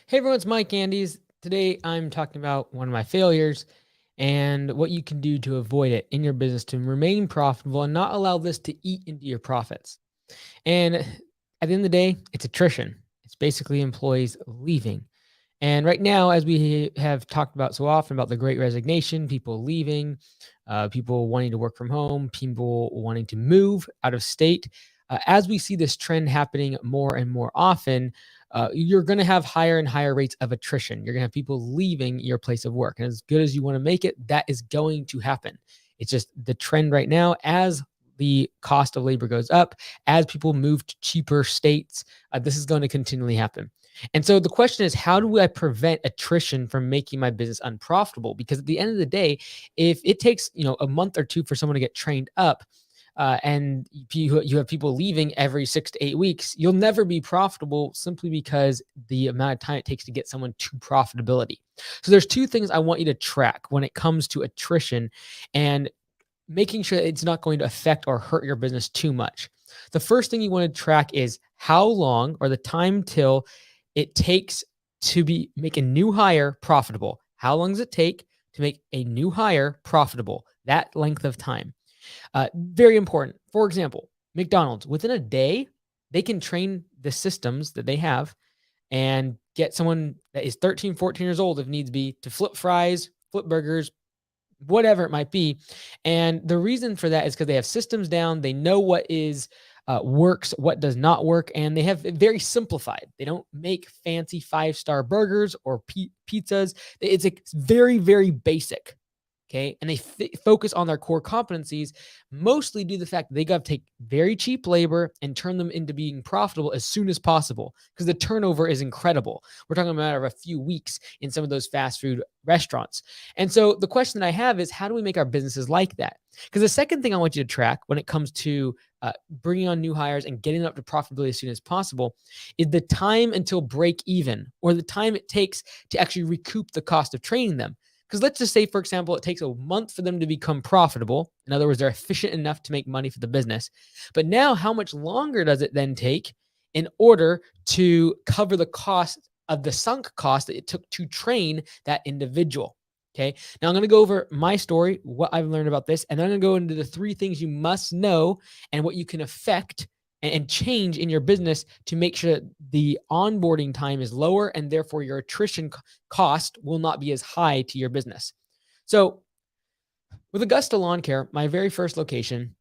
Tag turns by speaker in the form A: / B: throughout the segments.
A: Hey everyone, it's Mike Andes. Today I'm talking about one of my failures and what you can do to avoid it in your business to remain profitable and not allow this to eat into your profits. And at the end of the day, it's attrition. It's basically employees leaving. And right now, as we have talked about so often about the great resignation, people leaving, people wanting to work from home, people wanting to move out of state, as we see this trend happening more and more often, you're going to have higher and higher rates of attrition. You're going to have people leaving your place of work. And as good as you want to make it, that is going to happen. It's just the trend right now as the cost of labor goes up, as people move to cheaper states, this is going to continually happen. And so the question is, how do I prevent attrition from making my business unprofitable? Because at the end of the day, if it takes a month or two for someone to get trained up, and you have people leaving every 6 to 8 weeks, you'll never be profitable simply because the amount of time it takes to get someone to profitability. So there's two things I want you to track when it comes to attrition and making sure that it's not going to affect or hurt your business too much. The first thing you want to track is how long or the time till it takes to make a new hire profitable. How long does it take to make a new hire profitable? That length of time. Very important. For example, McDonald's, within a day, they can train the systems that they have and get someone that is 13, 14 years old, if needs be, to flip fries, flip burgers, whatever it might be. And the reason for that is because they have systems down. They know what is works, what does not work, and they have it very simplified. They don't make fancy 5-star burgers or pizzas. It's very, very basic. Okay. And they focus on their core competencies, mostly due to the fact that they got to take very cheap labor and turn them into being profitable as soon as possible because the turnover is incredible. We're talking about a few weeks in some of those fast food restaurants. And so the question that I have is, how do we make our businesses like that? Because the second thing I want you to track when it comes to bringing on new hires and getting up to profitability as soon as possible is the time until break even, or the time it takes to actually recoup the cost of training them. Because let's just say, for example, it takes a month for them to become profitable. In other words, they're efficient enough to make money for the business. But now, how much longer does it then take in order to cover the cost of the sunk cost that it took to train that individual? Okay. Now I'm going to go over my story, what I've learned about this, and then I'm going to go into the 3 things you must know and what you can affect and change in your business to make sure that the onboarding time is lower and therefore your attrition cost will not be as high to your business. So with Augusta Lawn Care, my very first location,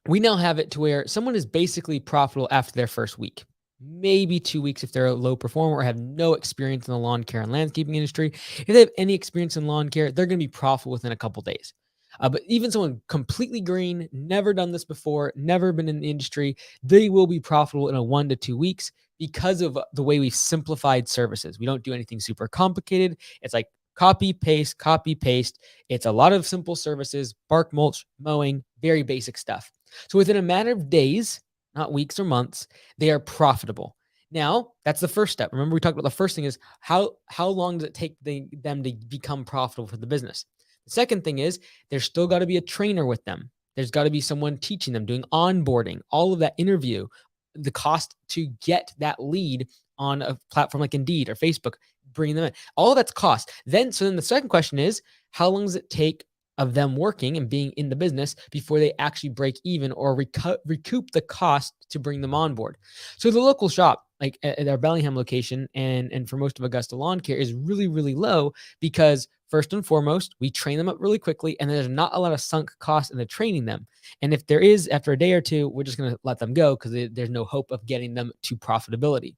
A: we now have it to where someone is basically profitable after their first week, maybe 2 weeks if they're a low performer or have no experience in the lawn care and landscaping industry. If they have any experience in lawn care, they're going to be profitable within a couple days. But even someone completely green, never done this before, never been in the industry, they will be profitable in a 1 to 2 weeks because of the way we've simplified services. We don't do anything super complicated. It's like copy, paste, copy, paste. It's a lot of simple services, bark mulch, mowing, very basic stuff. So within a matter of days, not weeks or months, they are profitable. Now, that's the first step. Remember, we talked about the first thing is how long does it take them to become profitable for the business? The second thing is there's still got to be a trainer with them. There's got to be someone teaching them, doing onboarding, all of that interview, the cost to get that lead on a platform like Indeed or Facebook, bringing them in. All of that's cost. Then the second question is, how long does it take of them working and being in the business before they actually break even or recoup the cost to bring them on board? So the local shop, like at our Bellingham location and for most of Augusta Lawn Care, is really, really low because first and foremost, we train them up really quickly and there's not a lot of sunk cost in the training them. And if there is, after a day or two, we're just going to let them go because there's no hope of getting them to profitability.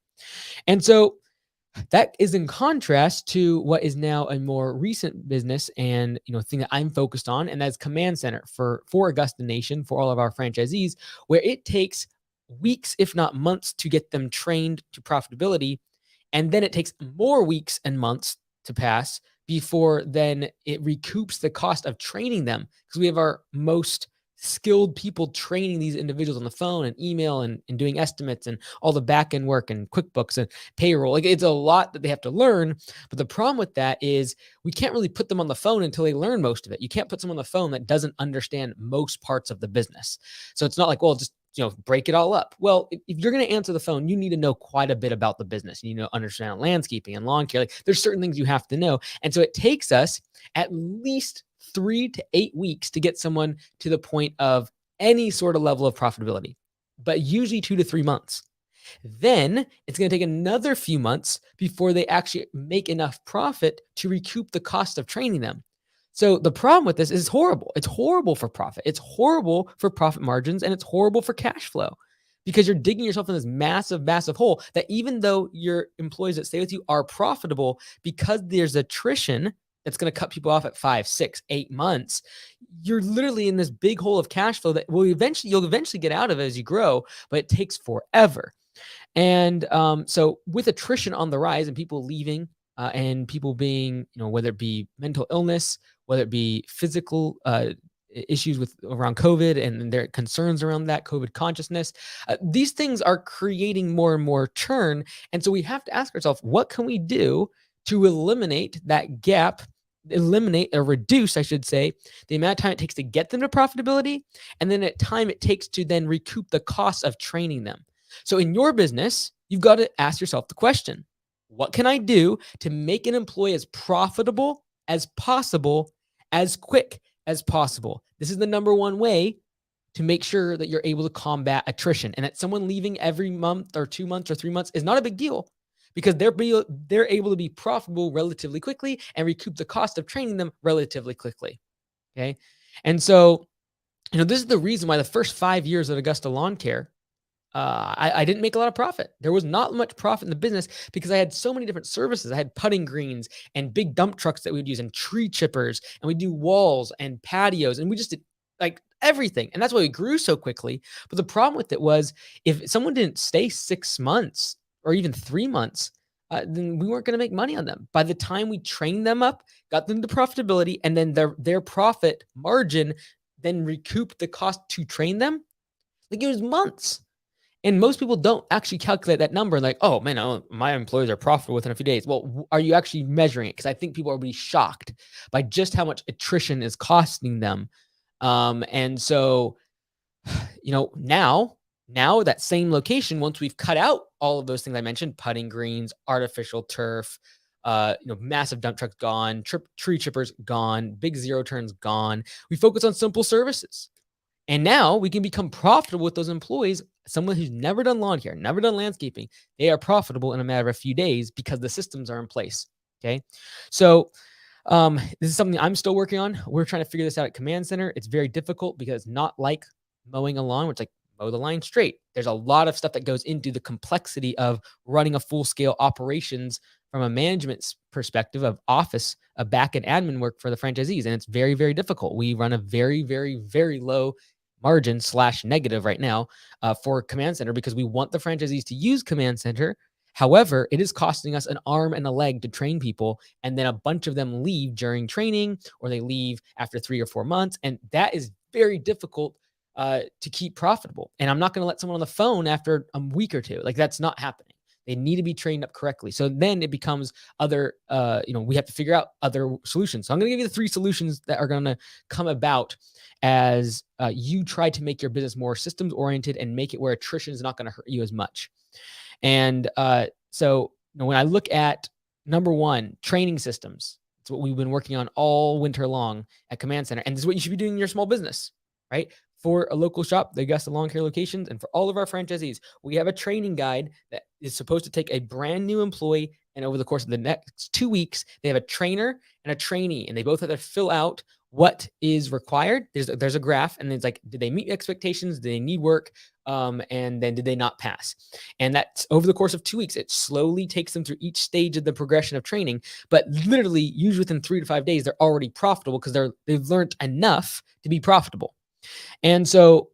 A: And so that is in contrast to what is now a more recent business and thing that I'm focused on, and that's Command Center for Augusta Nation, for all of our franchisees, where it takes weeks, if not months, to get them trained to profitability, and then it takes more weeks and months to pass before then it recoups the cost of training them, because we have our most skilled people training these individuals on the phone and email and doing estimates and all the back end work and QuickBooks and payroll. Like, it's a lot that they have to learn. But the problem with that is we can't really put them on the phone until they learn most of it. You can't put someone on the phone that doesn't understand most parts of the business. So it's not like, well, just break it all up. Well, if you're going to answer the phone, you need to know quite a bit about the business. You need to understand landscaping and lawn care. Like, there's certain things you have to know. And so it takes us at least 3 to 8 weeks to get someone to the point of any sort of level of profitability, but usually 2 to 3 months. Then it's going to take another few months before they actually make enough profit to recoup the cost of training them. So the problem with this is it's horrible. It's horrible for profit. It's horrible for profit margins, and it's horrible for cash flow, because you're digging yourself in this massive, massive hole that even though your employees that stay with you are profitable, because there's attrition that's going to cut people off at 5, 6, 8 months, you're literally in this big hole of cash flow that you'll eventually get out of as you grow, but it takes forever. And so with attrition on the rise and people leaving and people being, whether it be mental illness, whether it be physical issues around COVID and their concerns around that COVID consciousness, these things are creating more and more churn. And so we have to ask ourselves, what can we do to eliminate that gap, eliminate or reduce, I should say, the amount of time it takes to get them to profitability, and then at time it takes to then recoup the cost of training them. So in your business, you've got to ask yourself the question, what can I do to make an employee as profitable as possible, as quick as possible? This is the number one way to make sure that you're able to combat attrition, and that someone leaving every month or 2 months or 3 months is not a big deal, because they're able to be profitable relatively quickly and recoup the cost of training them relatively quickly. Okay. And so, this is the reason why the first 5 years at Augusta Lawn Care, I didn't make a lot of profit. There was not much profit in the business because I had so many different services. I had putting greens and big dump trucks that we would use, and tree chippers, and we do walls and patios, and we just did like everything. And that's why we grew so quickly. But the problem with it was, if someone didn't stay 6 months or even 3 months, then we weren't going to make money on them. By the time we trained them up, got them to profitability, and then their profit margin then recouped the cost to train them, like it was months. And most people don't actually calculate that number and like, oh man, my employees are profitable within a few days. Well, are you actually measuring it? Because I think people will be shocked by just how much attrition is costing them. And so, now that same location, once we've cut out all of those things I mentioned, putting greens, artificial turf, massive dump trucks gone, tree chippers gone, big zero turns gone, we focus on simple services. And now we can become profitable with those employees. Someone who's never done lawn care, never done landscaping, they are profitable in a matter of a few days because the systems are in place. Okay. So this is something I'm still working on. We're trying to figure this out at Command Center. It's very difficult because it's not like mowing a lawn, which like mow the line straight. There's a lot of stuff that goes into the complexity of running a full scale operations from a management perspective of office, a back and admin work for the franchisees. And it's very, very difficult. We run a very, very, very low margin / negative right now for Command Center because we want the franchisees to use Command Center. However, it is costing us an arm and a leg to train people. And then a bunch of them leave during training, or they leave after 3 or 4 months. And that is very difficult to keep profitable. And I'm not going to let someone on the phone after a week or two. Like, that's not happening. They need to be trained up correctly. So then it becomes we have to figure out other solutions. So I'm going to give you the 3 solutions that are going to come about as you try to make your business more systems oriented and make it where attrition is not going to hurt you as much. And so when I look at number 1, training systems, it's what we've been working on all winter long at Command Center. And this is what you should be doing in your small business, right? For a local shop, the Augusta Lawn Care locations, and for all of our franchisees, we have a training guide that is supposed to take a brand new employee, and over the course of the next 2 weeks, they have a trainer and a trainee, and they both have to fill out what is required. There's a graph, and it's like, did they meet expectations? Did they need work? And then did they not pass? And that's over the course of 2 weeks. It slowly takes them through each stage of the progression of training, but literally, usually within 3 to 5 days, they're already profitable because they've learned enough to be profitable. And so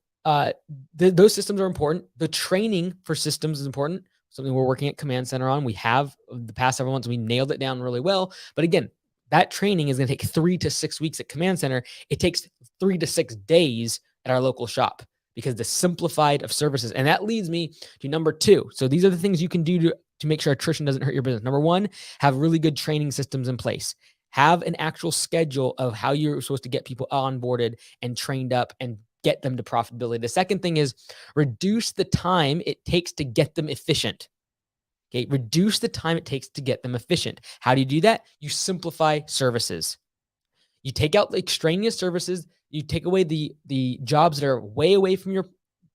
A: those systems are important. The training for systems is important. Something we're working at Command Center on. We have the past several months, we nailed it down really well. But again, that training is going to take 3 to 6 weeks at Command Center. It takes 3 to 6 days at our local shop because the simplified of services. And that leads me to number 2. So these are the things you can do to make sure attrition doesn't hurt your business. Number 1, have really good training systems in place. Have an actual schedule of how you're supposed to get people onboarded and trained up and get them to profitability. The second thing is reduce the time it takes to get them efficient. Okay, reduce the time it takes to get them efficient. How do you do that? You simplify services. You take out the extraneous services. You take away the jobs that are way away from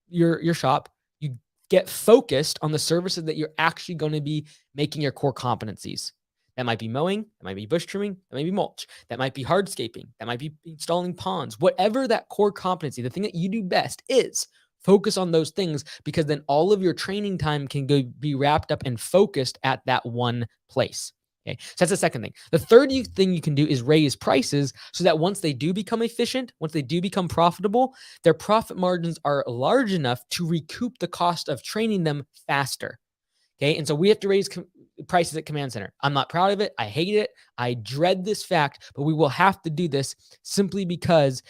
A: your shop. You get focused on the services that you're actually going to be making your core competencies. That might be mowing, that might be bush trimming, that might be mulch, that might be hardscaping, that might be installing ponds. Whatever that core competency, the thing that you do best is, focus on those things, because then all of your training time can be wrapped up and focused at that one place. Okay, so that's the second thing. The third thing you can do is raise prices so that once they do become efficient, once they do become profitable, their profit margins are large enough to recoup the cost of training them faster. Okay, and so we have to raise prices at Command Center. I'm not proud of it. I hate it. I dread this fact, but we will have to do this simply because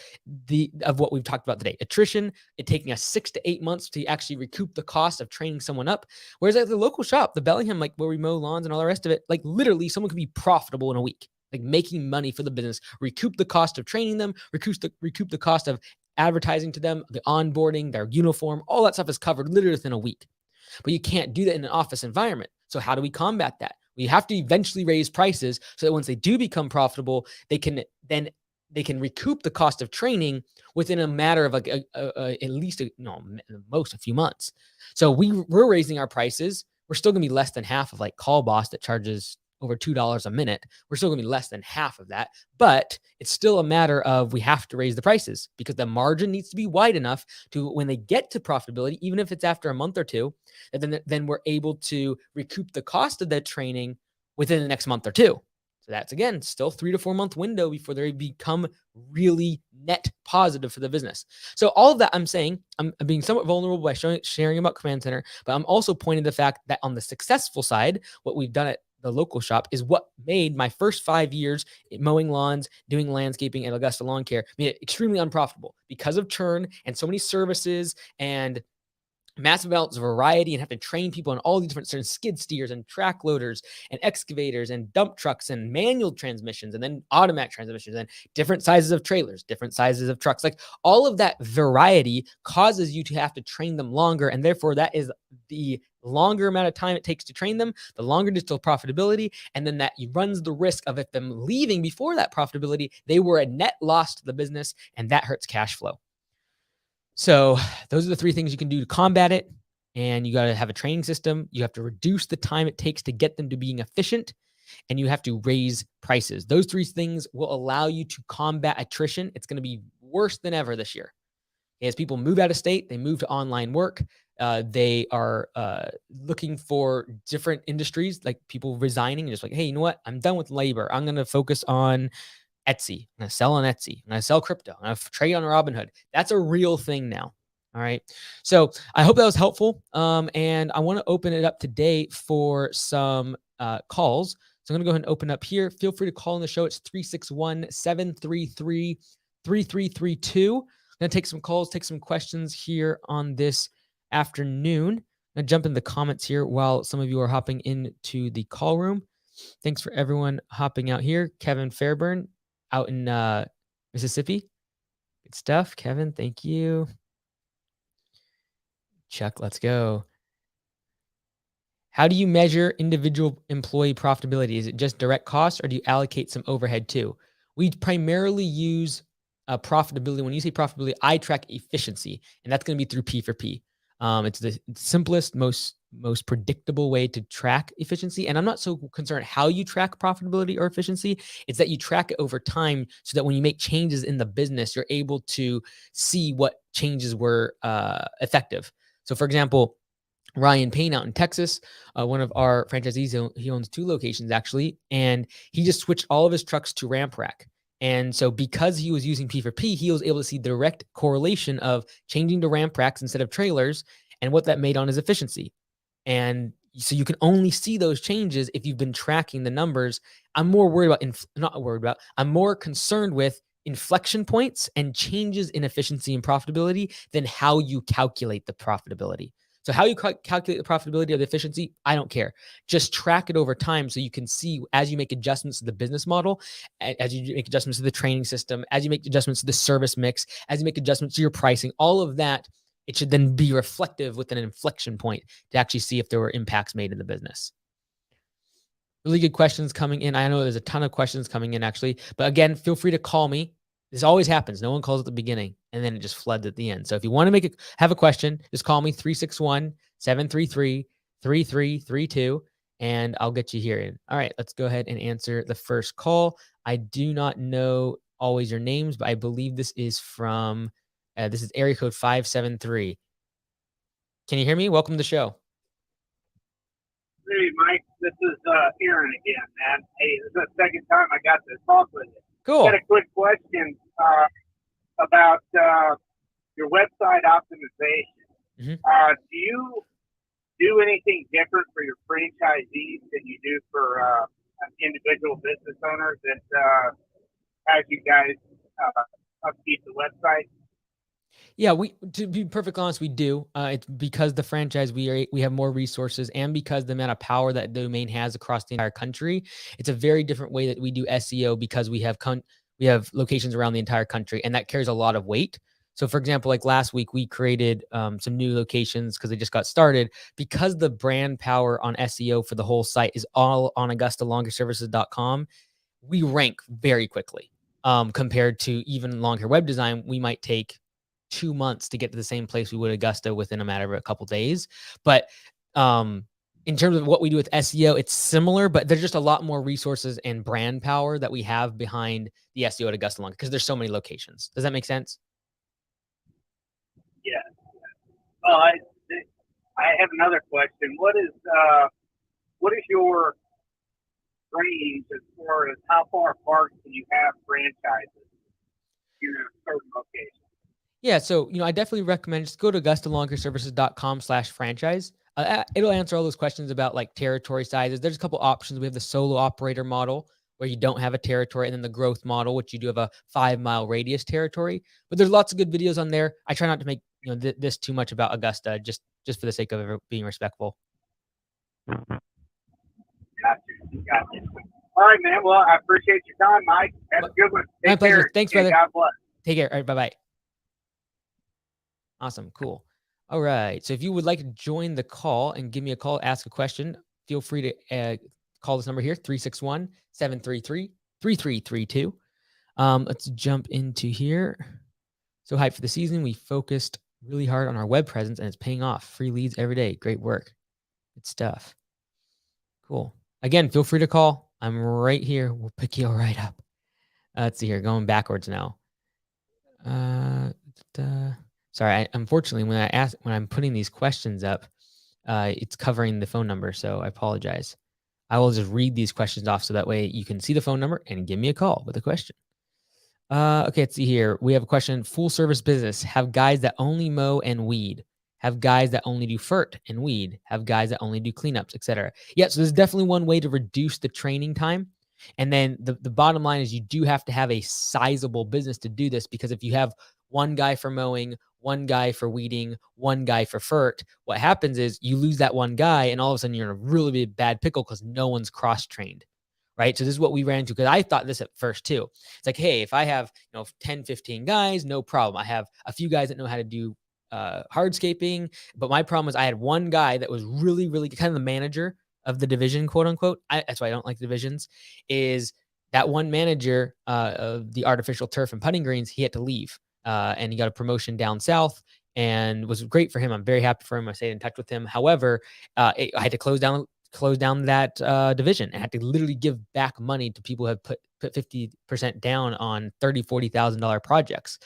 A: of what we've talked about today. Attrition, it taking us 6 to 8 months to actually recoup the cost of training someone up. Whereas at the local shop, the Bellingham, like where we mow lawns and all the rest of it, like literally someone could be profitable in a week, like making money for the business, recoup the cost of training them, recoup the cost of advertising to them, the onboarding, their uniform, all that stuff is covered literally within a week. But you can't do that in an office environment. So how do we combat that? We have to eventually raise prices so that once they do become profitable, they can recoup the cost of training within a matter of at least most a few months. So we're raising our prices. We're still going to be less than half of like Call Boss that charges over $2 a minute. We're still going to be less than half of that, but it's still a matter of we have to raise the prices because the margin needs to be wide enough to when they get to profitability, even if it's after a month or two, then we're able to recoup the cost of that training within the next month or two. So that's, again, still 3 to 4 month window before they become really net positive for the business. So all of that I'm saying, I'm being somewhat vulnerable by sharing about Command Center, but I'm also pointing to the fact that on the successful side, what we've done at the local shop is what made my first 5 years mowing lawns, doing landscaping at Augusta Lawn Care, made it extremely unprofitable because of churn and so many services and massive amounts of variety, and have to train people on all these different certain skid steers and track loaders and excavators and dump trucks and manual transmissions and then automatic transmissions and different sizes of trailers, different sizes of trucks. Like all of that variety causes you to have to train them longer. And therefore that is the longer amount of time it takes to train them, the longer digital profitability. And then that runs the risk of if them leaving before that profitability, they were a net loss to the business, and that hurts cash flow. So those are the 3 things you can do to combat it. And you got to have a training system. You have to reduce the time it takes to get them to being efficient, and you have to raise prices. Those 3 things will allow you to combat attrition. It's going to be worse than ever this year. As people move out of state, they move to online work. They are looking for different industries, like people resigning and just like, hey, you know what? I'm done with labor. I'm going to focus on Etsy. I'm going to sell on Etsy. I'm going to sell crypto. I'm going to trade on Robinhood. That's a real thing now. All right. So I hope that was helpful. And I want to open it up today for some calls. So I'm going to go ahead and open up here. Feel free to call in the show. It's 361-733-3332. I'm going to take some calls, take some questions here on this afternoon. I'm going to jump in the comments here while some of you are hopping into the call room. Thanks for everyone hopping out here. Kevin Fairburn out in Mississippi. Good stuff. Kevin, thank you. Chuck, let's go. How do you measure individual employee profitability? Is it just direct costs, or do you allocate some overhead too? We primarily use profitability. When you say profitability, I track efficiency, and that's going to be through P for P. It's the simplest, most predictable way to track efficiency. And I'm not so concerned how you track profitability or efficiency. It's that you track it over time so that when you make changes in the business, you're able to see what changes were effective. So for example, Ryan Payne out in Texas, one of our franchisees, he owns 2 locations actually, and he just switched all of his trucks to ramp rack. And so because he was using P for P, he was able to see direct correlation of changing to ramp racks instead of trailers and what that made on his efficiency. And so you can only see those changes if you've been tracking the numbers. I'm more concerned with inflection points and changes in efficiency and profitability than how you calculate the profitability. So how you calculate the profitability or the efficiency, I don't care. Just track it over time so you can see as you make adjustments to the business model, as you make adjustments to the training system, as you make adjustments to the service mix, as you make adjustments to your pricing, all of that, it should then be reflective with an inflection point to actually see if there were impacts made in the business. Really good questions coming in. I know there's a ton of questions coming in actually, but again, feel free to call me. This always happens. No one calls at the beginning and then it just floods at the end. So if you want to have a question, just call me 361-733-3332 and I'll get you here. All right, let's go ahead and answer the first call. I do not know always your names, but I believe this is from, this is area code 573. Can you hear me? Welcome to the show.
B: Hey, Mike, this is Aaron again, man. Hey, this is the second time I got to talk with you.
A: Cool.
B: Got a quick question about your website optimization.
A: Mm-hmm.
B: Do you do anything different for your franchisees than you do for individual business owners that has you guys upkeep the website?
A: Yeah, to be perfectly honest, we do. It's because the franchise we have more resources, and because the amount of power that the domain has across the entire country. It's a very different way that we do SEO because we have locations around the entire country, and that carries a lot of weight. So, for example, like last week, we created some new locations because they just got started. Because the brand power on SEO for the whole site is all on AugustaLawnCareServices.com, we rank very quickly compared to even long hair web design. We might take 2 months to get to the same place we would Augusta within a matter of a couple days. But in terms of what we do with SEO, it's similar, but there's just a lot more resources and brand power that we have behind the SEO at Augusta Long because there's so many locations. Does that make sense?
B: Yeah. Well, I have another question. What is your range as far as how far apart can you have franchises in a certain location?
A: Yeah, so I definitely recommend just go to AugustaLawnCareServices.com/franchise. It'll answer all those questions about like territory sizes. There's a couple options. We have the solo operator model where you don't have a territory, and then the growth model, which you do have a 5-mile radius territory. But there's lots of good videos on there. I try not to make this too much about Augusta, just for the sake of being respectful.
B: Gotcha. All right, man. Well, I appreciate your time, Mike. Have a good one.
A: My pleasure. Thanks, brother.
B: God bless.
A: Take care. All right, bye-bye. Awesome. Cool. All right. So if you would like to join the call and give me a call, ask a question, feel free to call this number here, 361-733-3332. Let's jump into here. So hyped for the season. We focused really hard on our web presence and it's paying off. Free leads every day. Great work. Good stuff. Cool. Again, feel free to call. I'm right here. We'll pick you right up. Let's see here. Going backwards now. Sorry, unfortunately, when I'm putting these questions up, it's covering the phone number, so I apologize. I will just read these questions off so that way you can see the phone number and give me a call with a question. Okay, let's see here. We have a question. Full service business. Have guys that only mow and weed. Have guys that only do FERT and weed. Have guys that only do cleanups, etc. Yeah, so there's definitely one way to reduce the training time. And then the bottom line is you do have to have a sizable business to do this, because if you have one guy for mowing, one guy for weeding, one guy for FERT, what happens is you lose that one guy and all of a sudden you're in a really bad pickle because no one's cross-trained, right? So this is what we ran into, because I thought this at first too. It's like, hey, if I have 10, 15 guys, no problem. I have a few guys that know how to do hardscaping, but my problem was I had one guy that was really kind of the manager of the division, quote unquote. That's why I don't like divisions, is that one manager of the artificial turf and putting greens, he had to leave. And he got a promotion down south and was great for him. I'm very happy for him. I stayed in touch with him. However, I had to close down that division. I had to literally give back money to people who have put 50% down on $30,000, $40,000 projects.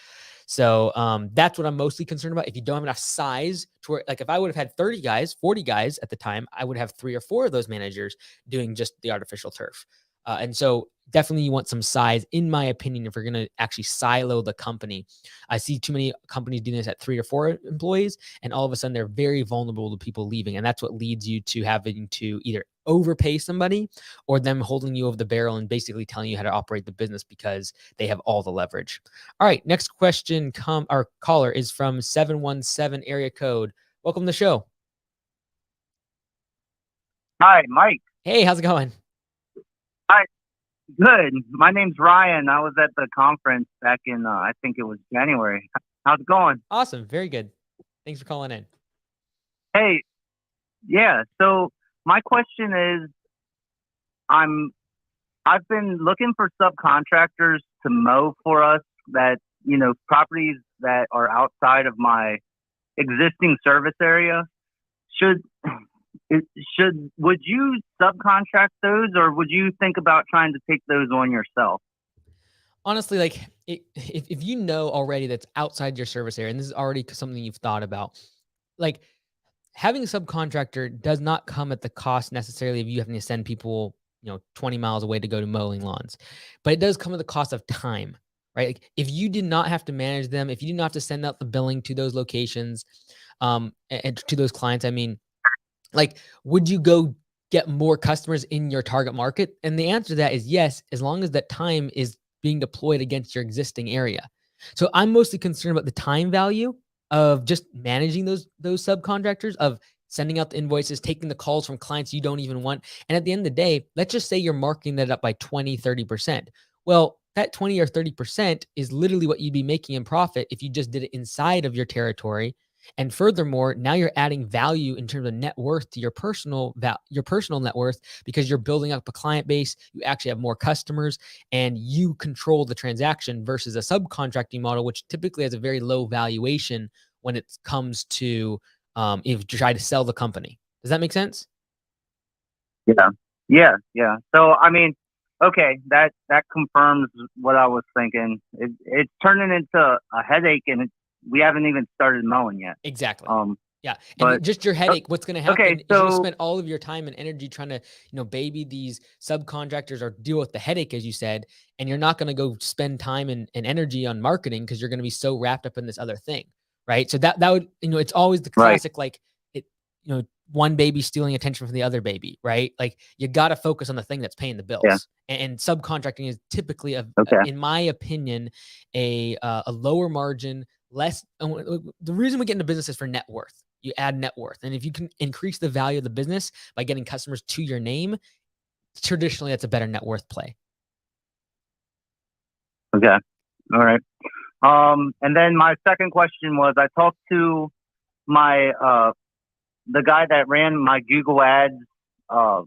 A: So that's what I'm mostly concerned about. If you don't have enough size to where, like if I would have had 30 guys, 40 guys at the time, I would have 3 or 4 of those managers doing just the artificial turf. And so definitely you want some size, in my opinion, if you're going to actually silo the company. I see too many companies doing this at 3 or 4 employees, and all of a sudden they're very vulnerable to people leaving. And that's what leads you to having to either overpay somebody or them holding you over the barrel and basically telling you how to operate the business because they have all the leverage. All right, next question, our caller is from 717 area code. Welcome to the show.
C: Hi, Mike.
A: Hey, how's it going?
C: Hi, good. My name's Ryan. I was at the conference back in, I think it was January. How's it going?
A: Awesome. Very good. Thanks for calling in.
C: Hey, yeah. So my question is, I'm, I've been looking for subcontractors to mow for us that, properties that are outside of my existing service area. Should, would you subcontract those, or would you think about trying to take those on yourself?
A: Honestly, like if you know already that's outside your service area, and this is already something you've thought about, like having a subcontractor does not come at the cost necessarily of you having to send people, 20 miles away to go to mowing lawns, but it does come at the cost of time, right? Like if you did not have to manage them, if you did not have to send out the billing to those locations, and to those clients, I mean, like, would you go get more customers in your target market? And the answer to that is yes, as long as that time is being deployed against your existing area. So I'm mostly concerned about the time value of just managing those subcontractors, of sending out the invoices, taking the calls from clients you don't even want. And at the end of the day, let's just say you're marking that up by 20, 30%. Well, that 20 or 30% is literally what you'd be making in profit if you just did it inside of your territory. And furthermore, now you're adding value in terms of net worth to your personal net worth, because you're building up a client base. You actually have more customers, and you control the transaction versus a subcontracting model, which typically has a very low valuation when it comes to if you try to sell the company. Does that make sense?
C: Yeah. Yeah. So I mean, okay, that confirms what I was thinking. It's turning into a headache, and we haven't even started mowing yet.
A: Exactly.
C: Um,
A: Yeah.
C: but
A: And just your headache, what's going to
C: okay,
A: happen is you're going to
C: so
A: spend all of your time and energy trying to, baby these subcontractors or deal with the headache, as you said. And you're not going to go spend time and energy on marketing because you're going to be so wrapped up in this other thing. Right. So that would, it's always the
C: right,
A: classic, like it, one baby stealing attention from the other baby. Right. Like you got to focus on the thing that's paying the
C: yeah,
A: bills. And subcontracting is typically,
C: okay,
A: in my opinion, a lower margin, less. The reason we get into business is for net worth. You add net worth. And if you can increase the value of the business by getting customers to your name, traditionally that's a better net worth play.
C: okay, all right. And then my second question was, I talked to my the guy that ran my Google ads uh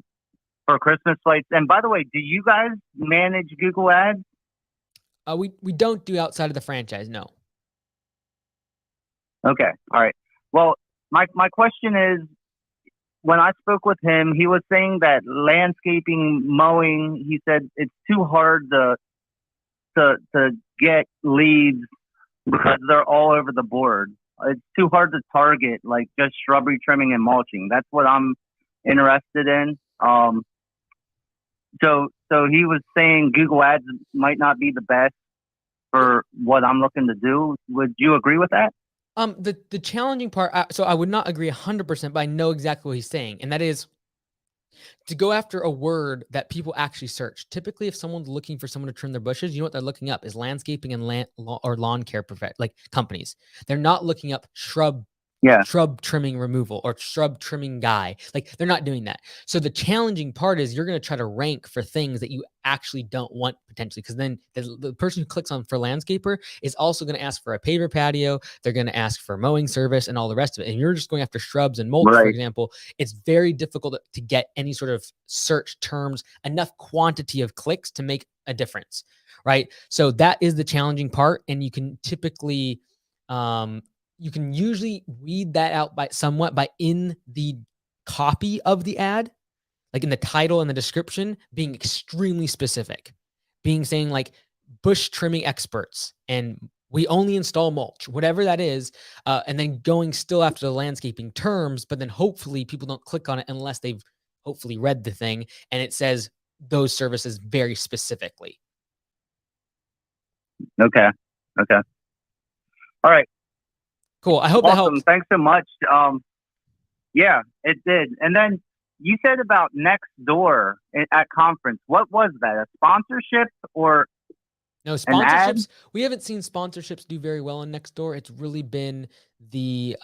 C: for Christmas lights. And by the way, do you guys manage Google ads?
A: We don't do outside of the franchise, no.
C: Okay, all right. Well, my question is, when I spoke with him, he was saying that landscaping, mowing, he said it's too hard to get leads because they're all over the board. It's too hard to target like just shrubbery trimming and mulching. That's what I'm interested in. So he was saying Google Ads might not be the best
A: Yeah.
C: for what I'm looking to do. Would you agree with that?
A: The challenging part, so I would not agree 100%, but I know exactly what he's saying, and that is to go after a word that people actually search. Typically, if someone's looking for someone to trim their bushes, you know what they're looking up is landscaping and or lawn care like companies. They're not looking up
C: Yeah.
A: shrub trimming removal or shrub trimming guy. Like they're not doing that. So the challenging part is you're going to try to rank for things that you actually don't want potentially, because then the person who clicks on for landscaper is also going to ask for a paver patio. They're going to ask for mowing service and all the rest of it. And you're just going after shrubs and mulch, for
C: Right.
A: example. It's very difficult to get any sort of search terms, enough quantity of clicks to make a difference. Right. So that is the challenging part. And you can typically, you can usually weed that out by somewhat by in the copy of the ad, like in the title and the description, being extremely specific, being saying like bush trimming experts and we only install mulch, whatever that is, and then going still after the landscaping terms, but then hopefully people don't click on it unless they've hopefully read the thing and it says those services very specifically.
C: Okay. Okay. All right.
A: Cool. I hope that
C: Awesome.
A: helps.
C: Thanks so much. Yeah, it did. And then you said about next door at conference. What was that? A sponsorship or
A: No
C: an ad?
A: sponsorships. We haven't seen sponsorships do very well in Nextdoor. It's really been the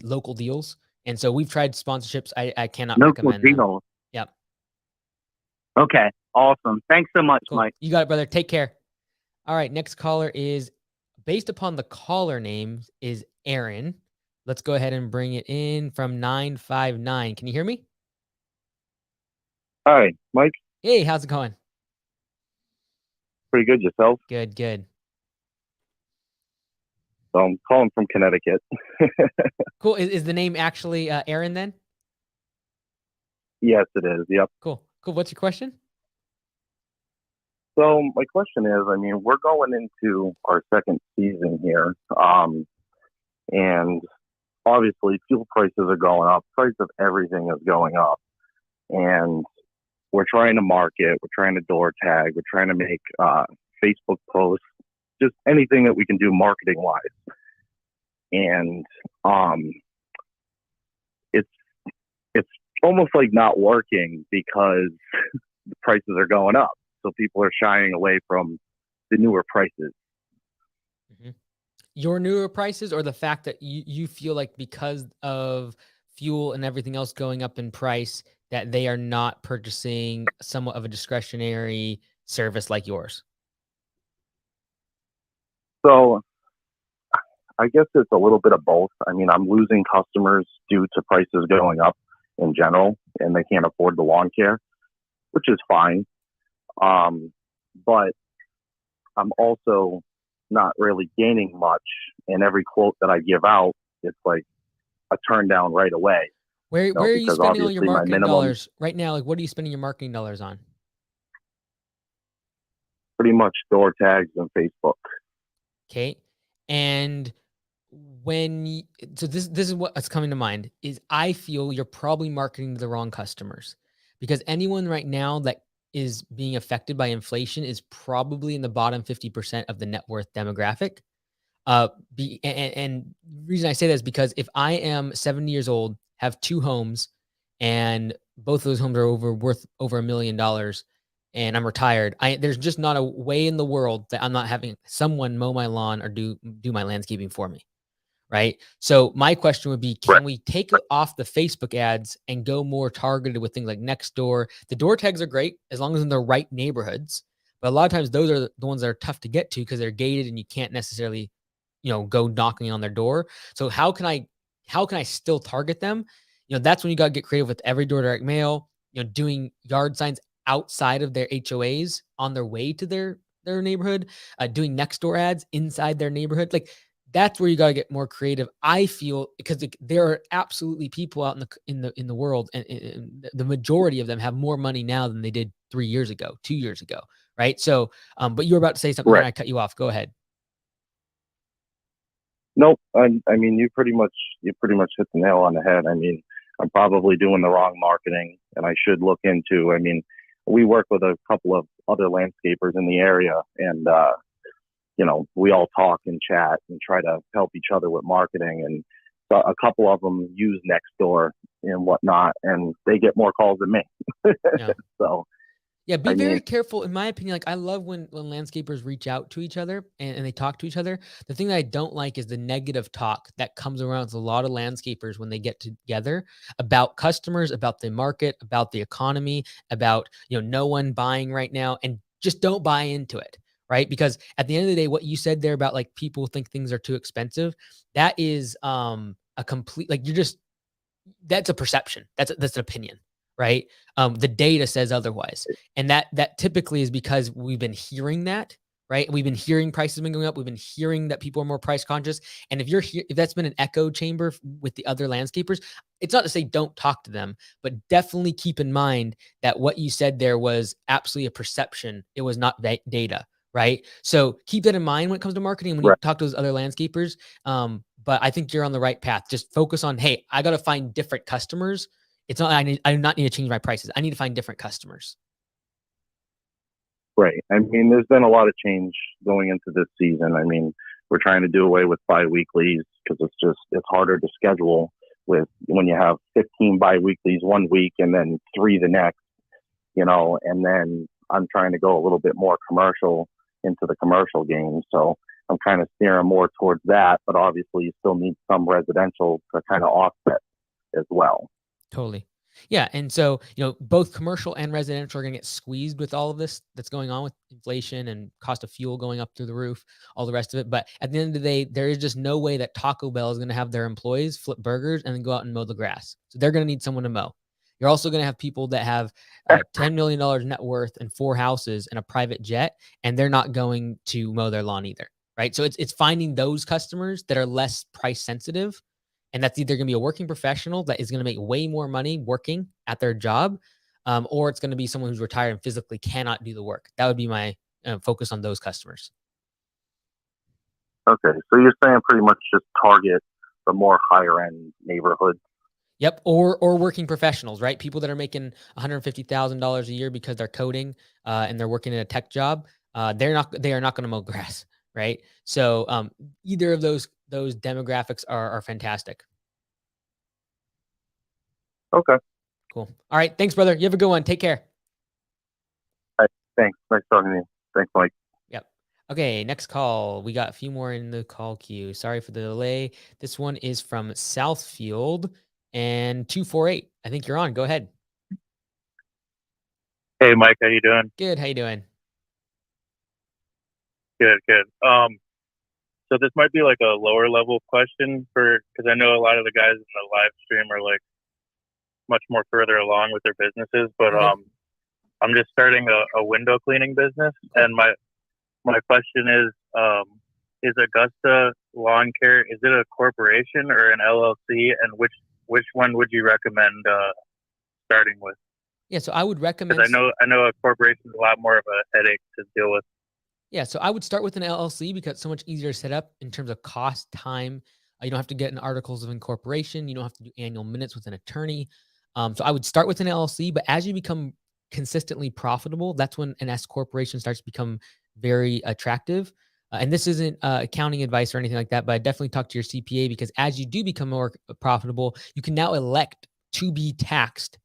A: local deals And so we've tried sponsorships. I cannot
C: No
A: recommend them.
C: deal.
A: Yep.
C: Okay. Awesome. Thanks so much,
A: Cool.
C: Mike.
A: You got it, brother. Take care. All right. Next caller is, based upon the caller name, is Aaron. Let's go ahead and bring it in from 959. Can you hear me?
D: Hi, Mike.
A: Hey, how's it going?
D: Pretty good yourself.
A: Good, good.
D: So I'm calling from Connecticut.
A: Cool. Is the name actually Aaron then?
D: Yes, it is. Yep.
A: Cool. Cool. What's your question?
D: So my question is, I mean, we're going into our second season here, and obviously fuel prices are going up. Price of everything is going up, and we're trying to market. We're trying to door tag. We're trying to make Facebook posts, just anything that we can do marketing wise. And it's almost like not working because the prices are going up. So people are shying away from the newer prices.
A: Mm-hmm. Your newer prices, or the fact that you feel like because of fuel and everything else going up in price, that they are not purchasing somewhat of a discretionary service like yours?
D: So I guess it's a little bit of both. I mean, I'm losing customers due to prices going up in general, and they can't afford the lawn care, which is fine. But I'm also not really gaining much. And every quote that I give out, it's like a turn down right away.
A: Where are you spending all your marketing dollars right now? Like, what are you spending your marketing dollars on?
D: Pretty much door tags and Facebook.
A: Okay. And so this is what's coming to mind is I feel you're probably marketing to the wrong customers, because anyone right now that is being affected by inflation is probably in the bottom 50% of the net worth demographic. And the reason I say that is because if I am 70 years old, have 2 homes, and both of those homes are worth over $1 million, and I'm retired, there's just not a way in the world that I'm not having someone mow my lawn or do my landscaping for me. Right. So my question would be, can we take off the Facebook ads and go more targeted with things like Nextdoor? The door tags are great as long as in the right neighborhoods. But a lot of times those are the ones that are tough to get to because they're gated and you can't necessarily, go knocking on their door. So how can I still target them? That's when you got to get creative with every door direct mail, doing yard signs outside of their HOAs on their way to their neighborhood, doing Nextdoor ads inside their neighborhood. Like, that's where you got to get more creative. I feel, because there are absolutely people out in the world, and the majority of them have more money now than they did 3 years ago, 2 years ago, right? So, but you were about to say something, and I cut you off. Go ahead.
D: Nope. I mean, you pretty much hit the nail on the head. I mean, I'm probably doing the wrong marketing, and I should look into. I mean, we work with a couple of other landscapers in the area, and we all talk and chat and try to help each other with marketing. And a couple of them use Nextdoor and whatnot, and they get more calls than me.
A: Yeah.
D: So,
A: yeah, be very careful. In my opinion, like, I love when landscapers reach out to each other and they talk to each other. The thing that I don't like is the negative talk that comes around with a lot of landscapers when they get together about customers, about the market, about the economy, about, no one buying right now, and just don't buy into it. Right? Because at the end of the day, what you said there about like people think things are too expensive, that is a complete, like, that's a perception. That's an opinion, right? The data says otherwise. And that typically is because we've been hearing that, right? We've been hearing prices have been going up. We've been hearing that people are more price conscious. And if that's been an echo chamber with the other landscapers, it's not to say don't talk to them, but definitely keep in mind that what you said there was absolutely a perception. It was not data. Right. So keep that in mind when it comes to marketing when you talk to those other landscapers. But I think you're on the right path. Just focus on, hey, I got to find different customers. It's not, I do not need to change my prices. I need to find different customers.
D: Right. I mean, there's been a lot of change going into this season. I mean, we're trying to do away with bi-weeklies because it's harder to schedule with when you have 15 bi-weeklies one week and then 3 the next, and then I'm trying to go a little bit more commercial into the commercial game. So I'm kind of steering more towards that, but obviously you still need some residential to kind of offset as well.
A: Totally. Yeah. And so, both commercial and residential are going to get squeezed with all of this that's going on with inflation and cost of fuel going up through the roof, all the rest of it. But at the end of the day, there is just no way that Taco Bell is going to have their employees flip burgers and then go out and mow the grass. So they're going to need someone to mow. You're also going to have people that have $10 million net worth and 4 houses and a private jet, and they're not going to mow their lawn either. Right. So it's finding those customers that are less price sensitive. And that's either going to be a working professional that is going to make way more money working at their job, or it's going to be someone who's retired and physically cannot do the work. That would be my focus on those customers.
D: Okay, so you're saying pretty much just target the more higher end neighborhoods.
A: Yep, or working professionals, right? People that are making $150,000 a year because they're coding and they're working in a tech job. They are not going to mow grass, right? So either of those demographics are fantastic.
D: Okay.
A: Cool. All right. Thanks, brother. You have a good one. Take care.
D: All right, thanks. Nice talking to you. Thanks, Mike.
A: Yep. Okay. Next call. We got a few more in the call queue. Sorry for the delay. This one is from Southfield and 248. I think you're on. Go ahead.
E: Hey, Mike. How you doing?
A: Good. How you doing?
E: Good. So this might be like a lower level question because I know a lot of the guys in the live stream are like much more further along with their businesses, but I'm just starting a window cleaning business, and my question is Augusta Lawn Care, is it a corporation or an LLC, and which one would you recommend starting with?
A: Yeah, so I would recommend.
E: Because I know a corporation is a lot more of a headache to deal with.
A: Yeah, so I would start with an LLC because it's so much easier to set up in terms of cost, time. You don't have to get in articles of incorporation. You don't have to do annual minutes with an attorney. So I would start with an LLC, but as you become consistently profitable, that's when an S corporation starts to become very attractive. And this isn't accounting advice or anything like that, but I definitely talk to your CPA because as you do become more profitable, you can now elect to be taxed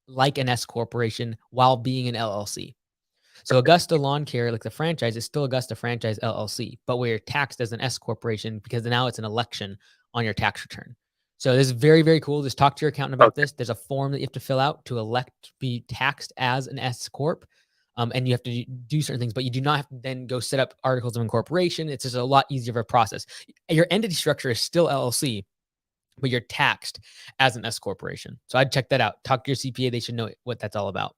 A: like an S corporation while being an LLC. So Augusta Lawn Care, like the franchise, is still Augusta Franchise LLC, but we're taxed as an S corporation because now it's an election on your tax return. So this is very, very cool. Just talk to your accountant about this. There's a form that you have to fill out to elect to be taxed as an S corp, and you have to do certain things, but you do not have to then go set up articles of incorporation. It's just a lot easier of a process. Your entity structure is still LLC, but you're taxed as an S corporation. So I'd check that out. Talk to your CPA. They should know what that's all about.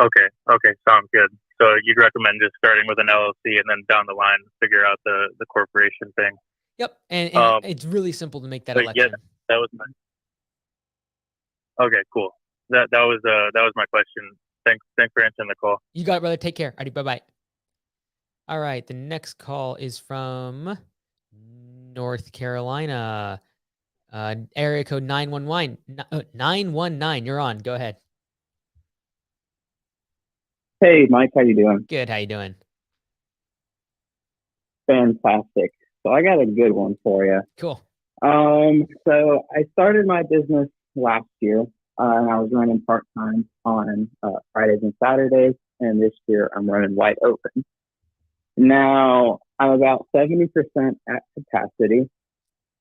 E: Okay, sounds good. So you'd recommend just starting with an LLC and then down the line figure out the corporation thing.
A: Yep, and it's really simple to make that election.
E: Yeah, that was my. Okay, cool. That was my question. Thanks for answering the call.
A: You got it, brother. Take care. Alrighty, bye. All right, the next call is from North Carolina. Area code 919. You're on. Go ahead.
F: Hey, Mike, how you doing?
A: Good. How you doing?
F: Fantastic. So I got a good one for you.
A: Cool.
F: So I started my business last year, and I was running part-time on Fridays and Saturdays, and this year I'm running wide open. Now, I'm about 70% at capacity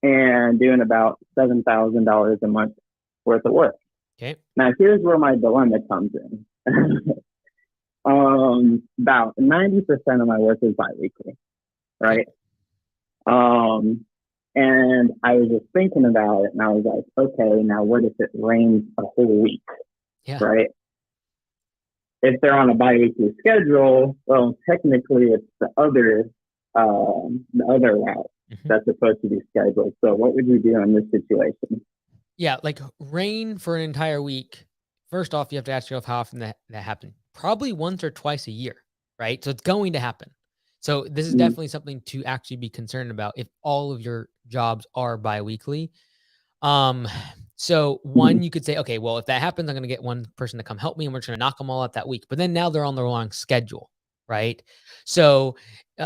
F: and doing about $7,000 a month worth of work.
A: Okay.
F: Now, here's where my dilemma comes in. About 90% of my work is biweekly, right? And I was just thinking about it, and I was like, okay, now what if it rains a whole week, right? If they're on a biweekly schedule, well, technically it's the other route that's supposed to be scheduled. So what would you do in this situation?
A: Yeah, like rain for an entire week. First off, you have to ask yourself how often that happens. Probably once or twice a year, right? So it's going to happen. So this is definitely something to actually be concerned about if all of your jobs are biweekly. So one, you could say, okay, well, if that happens, I'm going to get one person to come help me and we're just going to knock them all out that week. But then now they're on the wrong schedule, right? So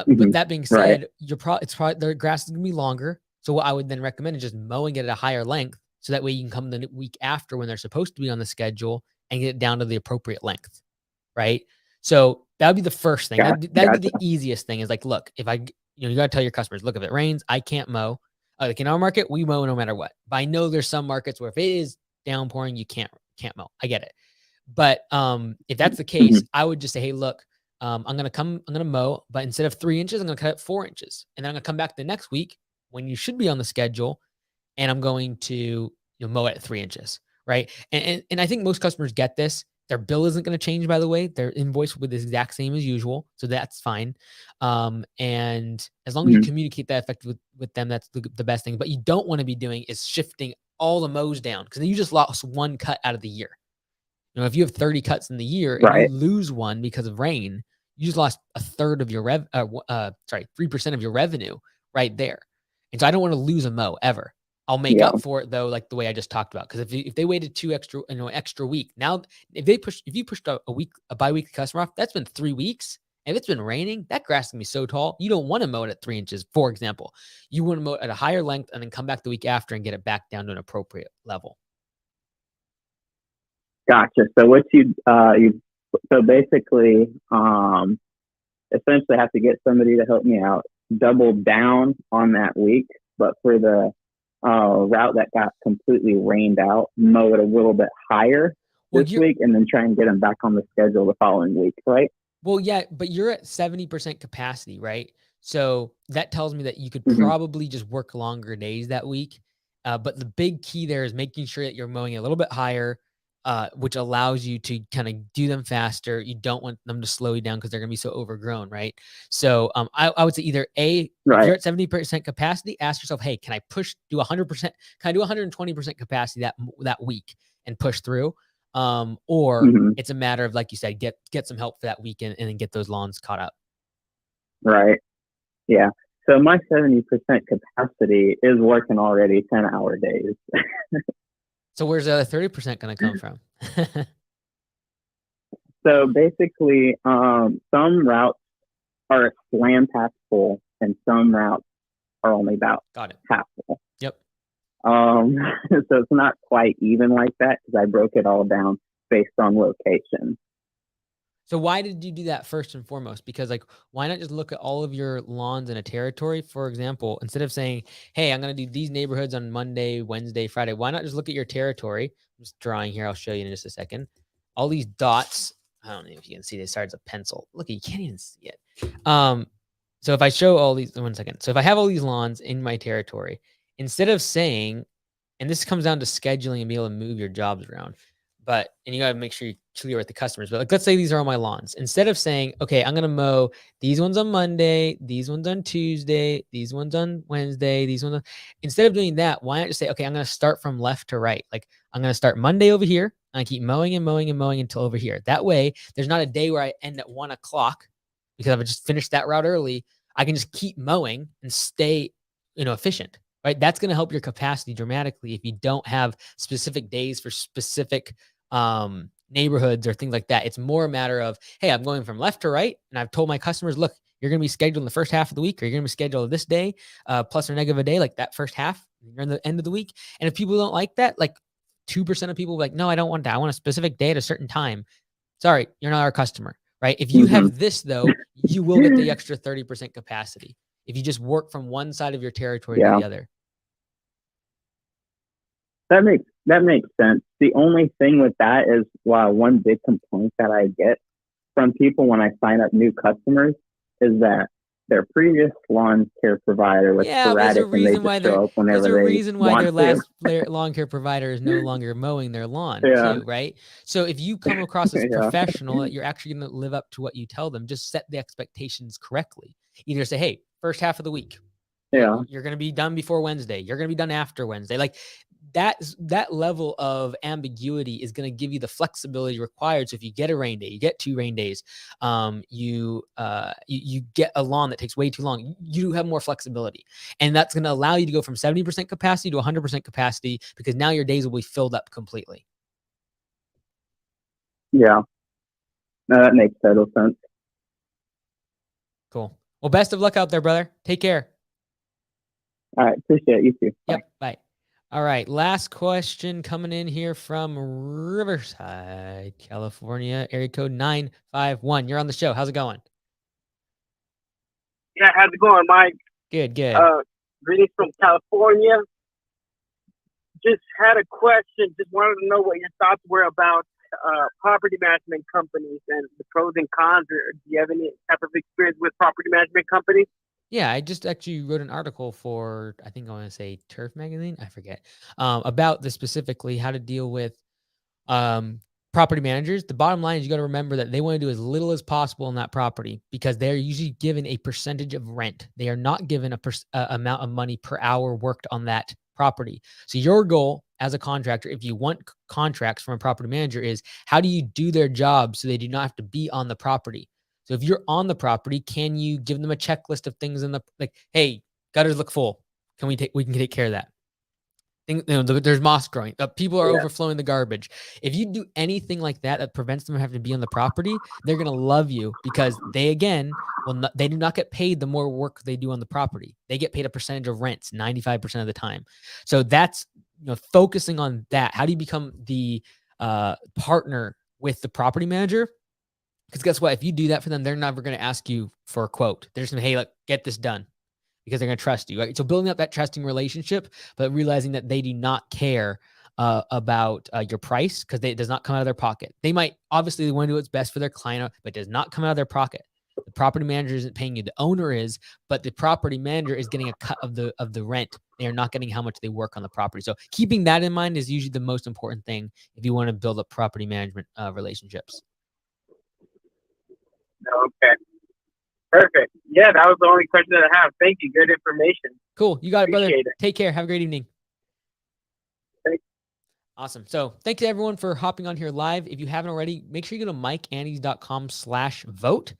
A: with that being said, it's probably their grass is going to be longer. So what I would then recommend is just mowing it at a higher length. So that way you can come the week after when they're supposed to be on the schedule and get it down to the appropriate length, right? So that would be the first thing. That'd be the easiest thing is like, look, if you got to tell your customers, look, if it rains, I can't mow. Like in our market, we mow no matter what. But I know there's some markets where if it is downpouring, you can't mow. I get it. But if that's the case, I would just say, hey, look, I'm gonna mow, but instead of 3 inches, I'm gonna cut it 4 inches, and then I'm gonna come back the next week when you should be on the schedule, and I'm going to mow it at 3 inches, right? And I think most customers get this. Their bill isn't going to change, by the way. Their invoice will be the exact same as usual, so that's fine. And as long as you communicate that effectively with them, that's the best thing. But you don't want to be doing is shifting all the mows down, because then you just lost one cut out of the year. If you have 30 cuts in the year and you lose one because of rain, you just lost a third of your 3% of your revenue right there. And so I don't want to lose a mow ever. I'll make up for it though, like the way I just talked about. Because if they waited extra week, now if you pushed a bi-weekly customer off, that's been 3 weeks. If it's been raining, that grass is gonna be so tall, you don't want to mow it at 3 inches, for example. You want to mow it at a higher length and then come back the week after and get it back down to an appropriate level.
F: Gotcha. So what you basically essentially have to get somebody to help me out, double down on that week, but for the route that got completely rained out, mow it a little bit higher this week, and then try and get them back on the schedule the following week, right?
A: Well, yeah, but you're at 70% capacity, right? So that tells me that you could probably just work longer days that week. But the big key there is making sure that you're mowing a little bit higher, which allows you to kind of do them faster. You don't want them to slow you down because they're going to be so overgrown, right? So I would say either if you're at 70% capacity, ask yourself, hey, can I do 100%? Can I do 120% capacity that week and push through? Or it's a matter of, like you said, get some help for that weekend and then get those lawns caught up.
F: Right. Yeah. So my 70% capacity is working already 10-hour days.
A: So where's the other 30% going to come from?
F: So basically, some routes are slam packed full, and some routes are only about half full.
A: Yep.
F: So it's not quite even like that, because I broke it all down based on location.
A: So why did you do that first and foremost? Because why not just look at all of your lawns in a territory? For example, instead of saying, hey, I'm going to do these neighborhoods on Monday, Wednesday, Friday, why not just look at your territory? I'm just drawing here. I'll show you in just a second. All these dots. I don't know if you can see this. Sorry, it's a pencil. Look, you can't even see it. So if I show all these, 1 second. So if I have all these lawns in my territory, instead of saying, and this comes down to scheduling and being able to move your jobs around, and you got to make sure you're clear with the customers. But let's say these are all my lawns. Instead of saying, okay, I'm going to mow these ones on Monday, these ones on Tuesday, these ones on Wednesday, instead of doing that, why not just say, okay, I'm going to start from left to right. Like I'm going to start Monday over here, and I keep mowing and mowing and mowing until over here. That way, there's not a day where I end at 1 o'clock because I've just finished that route early. I can just keep mowing and stay, efficient. Right? That's going to help your capacity dramatically if you don't have specific days for specific neighborhoods or things like that. It's more a matter of, hey, I'm going from left to right, and I've told my customers, look, you're going to be scheduled in the first half of the week, or you're going to be scheduled this day, plus or negative a day, like that first half. You're in the end of the week. And if people don't like that, like 2% of people will be like, no, I don't want that. I want a specific day at a certain time. Sorry, you're not our customer, right? If you have this, though, you will get the extra 30% capacity if you just work from one side of your territory to the other.
F: That makes sense. The only thing with that is, one big complaint that I get from people when I sign up new customers is that their previous lawn care provider was sporadic, and they just show up whenever they want to.
A: There's a reason why their last lawn care provider is no longer mowing their lawn too, right? So if you come across as professional, that you're actually going to live up to what you tell them, just set the expectations correctly. Either say, hey, first half of the week, you're going to be done before Wednesday. You're going to be done after Wednesday. Like that level of ambiguity is going to give you the flexibility required. So if you get a rain day, you get 2 rain days, you get a lawn that takes way too long, you have more flexibility. And that's going to allow you to go from 70% capacity to 100% capacity, because now your days will be filled up completely.
F: Yeah. No, that makes total sense.
A: Cool. Well, best of luck out there, brother. Take care.
F: All right. Appreciate it. You too.
A: Bye. Yep. Bye. All right. Last question coming in here from Riverside, California, area code 951. You're on the show. How's it going?
B: Yeah. How's it going, Mike?
A: Good.
G: Greetings from California. Just had a question. Just wanted to know what your thoughts were about property management companies and the pros and cons. Or do you have any type of experience with property management companies?
A: Yeah, I just actually wrote an article for, I think I want to say Turf Magazine, I forget, about this specifically, how to deal with property managers. The bottom line is you got to remember that they want to do as little as possible on that property because they're usually given a percentage of rent. They are not given a amount of money per hour worked on that property. So your goal as a contractor, if you want contracts from a property manager, is how do you do their job so they do not have to be on the property? So if you're on the property, can you give them a checklist of things in the, like, hey, gutters look full. We can take care of that. There's moss growing. People are overflowing the garbage. If you do anything like that that prevents them from having to be on the property, they're gonna love you because they they do not get paid the more work they do on the property. They get paid a percentage of rents 95% of the time. So that's focusing on that. How do you become the partner with the property manager? Because guess what? If you do that for them, they're never going to ask you for a quote. They're just going to, hey, look, get this done because they're going to trust you. Right? So building up that trusting relationship, but realizing that they do not care about your price because it does not come out of their pocket. They might obviously want to do what's best for their client, but it does not come out of their pocket. The property manager isn't paying you. The owner is, but the property manager is getting a cut of the rent. They are not getting how much they work on the property. So keeping that in mind is usually the most important thing if you want to build up property management relationships.
G: Okay. Perfect. Yeah, that was the only question that I have. Thank you. Good information.
A: Cool. You got it, brother.
G: Appreciate it.
A: Take care. Have a great evening.
G: Thanks.
A: Awesome. So thank you everyone for hopping on here live. If you haven't already, make sure you go to mikeandys.com/vote.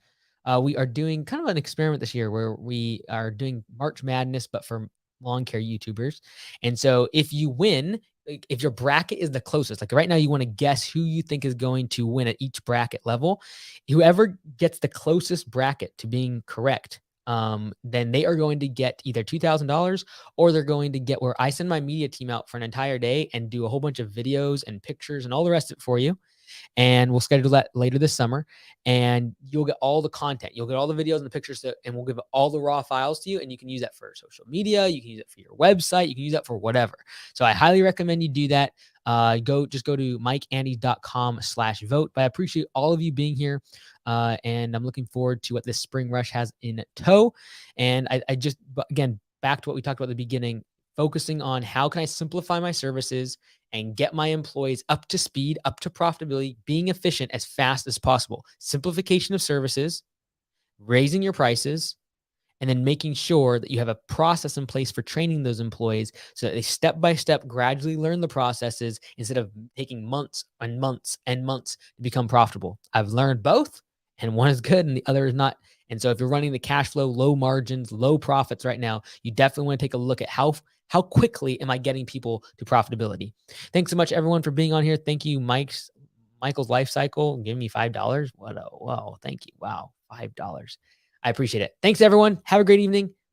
A: We are doing kind of an experiment this year where we are doing March Madness, but for lawn care YouTubers. And so if you win, if your bracket is the closest, like right now, you want to guess who you think is going to win at each bracket level. Whoever gets the closest bracket to being correct, then they are going to get either $2,000 or they're going to get where I send my media team out for an entire day and do a whole bunch of videos and pictures and all the rest of it for you. And we'll schedule that later this summer. And you'll get all the content. You'll get all the videos and the pictures, and we'll give all the raw files to you. And you can use that for social media. You can use it for your website. You can use that for whatever. So I highly recommend you do that. Just go to mikeandys.com/vote. But I appreciate all of you being here. And I'm looking forward to what this spring rush has in tow. And I just, again, back to what we talked about at the beginning, focusing on how can I simplify my services and get my employees up to speed, up to profitability, being efficient as fast as possible. Simplification of services, raising your prices, and then making sure that you have a process in place for training those employees so that they step by step gradually learn the processes instead of taking months and months and months to become profitable. I've learned both, and one is good and the other is not. And so if you're running the cash flow, low margins, low profits right now, you definitely want to take a look at how quickly am I getting people to profitability. Thanks so much, everyone, for being on here. Thank you, Michael's Life Cycle. Give me $5. Wow, thank you. Wow, $5. I appreciate it. Thanks, everyone. Have a great evening.